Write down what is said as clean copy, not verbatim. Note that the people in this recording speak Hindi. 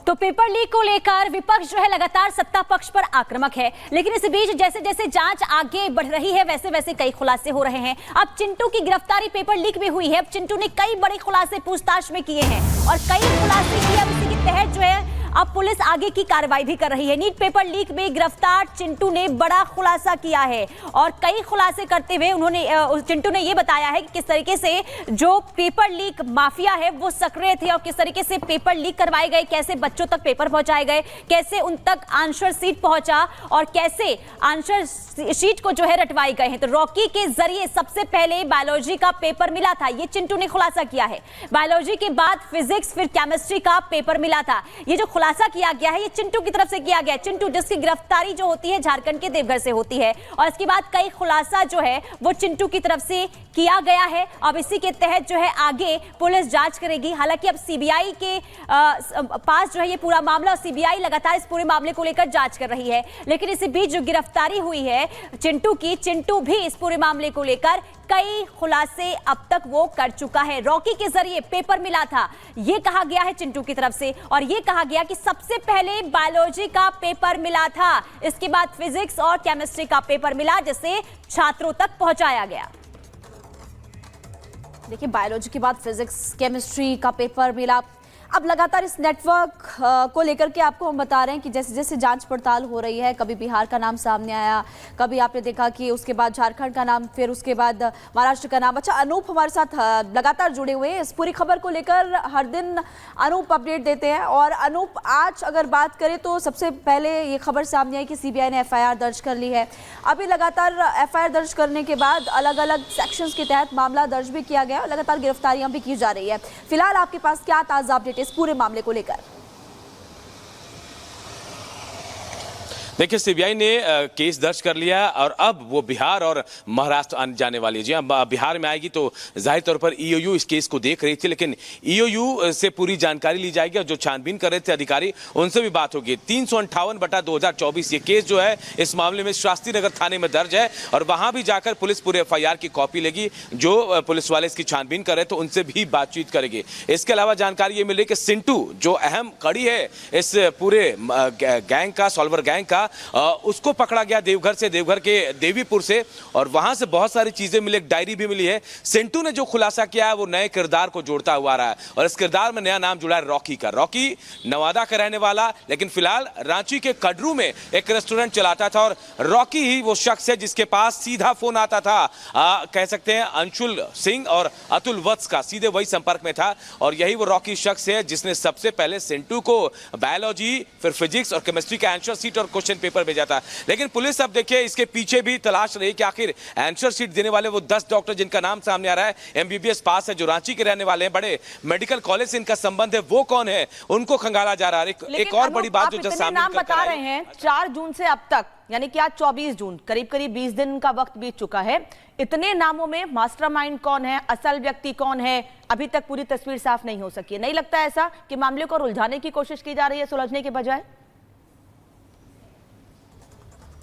तो पेपर लीक को लेकर विपक्ष जो है लगातार सत्ता पक्ष पर आक्रामक है, लेकिन इस बीच जैसे जैसे जांच आगे बढ़ रही है वैसे वैसे कई खुलासे हो रहे हैं। अब चिंटू की गिरफ्तारी पेपर लीक में हुई है। अब चिंटू ने कई बड़े खुलासे पूछताछ में किए हैं और कई खुलासे किए। अब इसी के तहत जो है अब पुलिस आगे की कार्रवाई भी कर रही है। नीट पेपर लीक में गिरफ्तार चिंटू ने बड़ा खुलासा किया है और कई खुलासे करते हुए चिंटू ने यह बताया है कि किस तरीके से जो पेपर लीक माफिया है वो सक्रिय थे और किस तरीके से पेपर लीक करवाए गए, कैसे बच्चों तक पेपर पहुंचाए गए, कैसे उन तक आंसर शीट पहुंचा और कैसे आंसर शीट को जो है रटवाए गए हैं। तो रॉकी के जरिए सबसे पहले बायोलॉजी का पेपर मिला था, ये चिंटू ने खुलासा किया है। बायोलॉजी के बाद फिजिक्स, फिर केमिस्ट्री का पेपर मिला था। ये जो खुलासा किया गया है ये चिंटू की तरफ से किया गया है। चिंटू जिसकी गिरफ्तारी जो होती है झारखंड के देवघर से होती है और इसके बाद कई खुलासा जो है वो चिंटू की तरफ से किया गया है। अब इसी के तहत जो है आगे पुलिस जांच करेगी। हालांकि अब सीबीआई के पास जो है ये पूरा मामला और सीबीआई लगातार इस पूरे मामले को लेकर जांच कर रही है। लेकिन इसी बीच जो गिरफ्तारी हुई है चिंटू की, चिंटू भी इस पूरे मामले को लेकर कई खुलासे अब तक वो कर चुका है। रॉकी के जरिए पेपर मिला था ये कहा गया है चिंटू की तरफ से और ये कहा गया कि सबसे पहले बायोलॉजी का पेपर मिला था, इसके बाद फिजिक्स और केमिस्ट्री का पेपर मिला जिसे छात्रों तक पहुंचाया गया। देखिए बायोलॉजी के बाद फिजिक्स केमिस्ट्री का पेपर मिला। अब लगातार इस नेटवर्क को लेकर के आपको हम बता रहे हैं कि जैसे जैसे जांच पड़ताल हो रही है, कभी बिहार का नाम सामने आया, कभी आपने देखा कि उसके बाद झारखंड का नाम, फिर उसके बाद महाराष्ट्र का नाम। अच्छा, अनूप हमारे साथ लगातार जुड़े हुए हैं इस पूरी खबर को लेकर। हर दिन अनूप अपडेट देते हैं और अनूप आज अगर बात करें तो सबसे पहले ये खबर सामने आई कि सीबीआई ने एफआईआर दर्ज कर ली है। अभी लगातार एफआईआर दर्ज करने के बाद अलग अलग सेक्शंस के तहत मामला दर्ज भी किया गया और लगातार गिरफ्तारियां भी की जा रही है। फिलहाल आपके पास क्या ताजा अपडेट इस पूरे मामले को लेकर? देखिए सीबीआई ने केस दर्ज कर लिया और अब वो बिहार और महाराष्ट्र आने जाने वाली है। जी हाँ, बिहार में आएगी तो जाहिर तौर पर ईओयू इस केस को देख रही थी, लेकिन ईओयू से पूरी जानकारी ली जाएगी और जो छानबीन कर रहे थे अधिकारी उनसे भी बात होगी। 358/2024 ये केस जो है इस मामले में शास्त्री नगर थाने में दर्ज है और वहां भी जाकर पुलिस पूरे एफआईआर की कॉपी लेगी। जो पुलिस वाले इसकी छानबीन कर रहे थे उनसे भी बातचीत करेगी। इसके अलावा जानकारी ये मिली कि सिंटू जो अहम कड़ी है इस पूरे गैंग का, सॉल्वर गैंग का, उसको पकड़ा गया देवघर से, देवघर के देवीपुर से, और वहां से बहुत सारी चीजें मिली। एक डायरी भी मिली है। सिंटू ने जो खुलासा किया है वो नए किरदार को जोड़ता हुआ आ रहा है और इस किरदार में नया नाम जुड़ा है रॉकी का। रॉकी नवादा का रहने वाला, लेकिन फिलहाल रांची के कड़रू में एक रेस्टोरेंट चलाता था और रॉकी ही वो शख्स है जिसके पास सीधा फोन आता था, कह सकते हैं अंशुल सिंह और अतुल वत्स का, सीधे वही संपर्क में था और यही वो रॉकी शख्स है जिसने सबसे पहले सिंटू को बायोलॉजी, फिर फिजिक्स और केमिस्ट्री का आंसर शीट और क्वेश्चन पेपर भेजा था। लेकिन पुलिस अब देखिए इसके पीछे भी तलाश रही कि आखिर आंसर शीट देने वाले वो 10 डॉक्टर जिनका नाम सामने आ रहा है, एमबीबीएस पास है, जो रांची के रहने वाले हैं, बड़े मेडिकल कॉलेज से इनका संबंध है, वो कौन है, उनको खंगाला जा रहा है। एक और बड़ी बात जो सामने नाम बता रहे हैं 4 जून से अब तक, यानी कि आज 24 जून, करीब करीब 20 दिन का वक्त बीत चुका है। इतने नामों में मास्टरमाइंड कौन है, असल व्यक्ति कौन है, अभी तक पूरी तस्वीर साफ नहीं हो सकी है। नहीं लगता ऐसा कि मामले को उलझाने की कोशिश की जा रही है सुलझने के बजाय?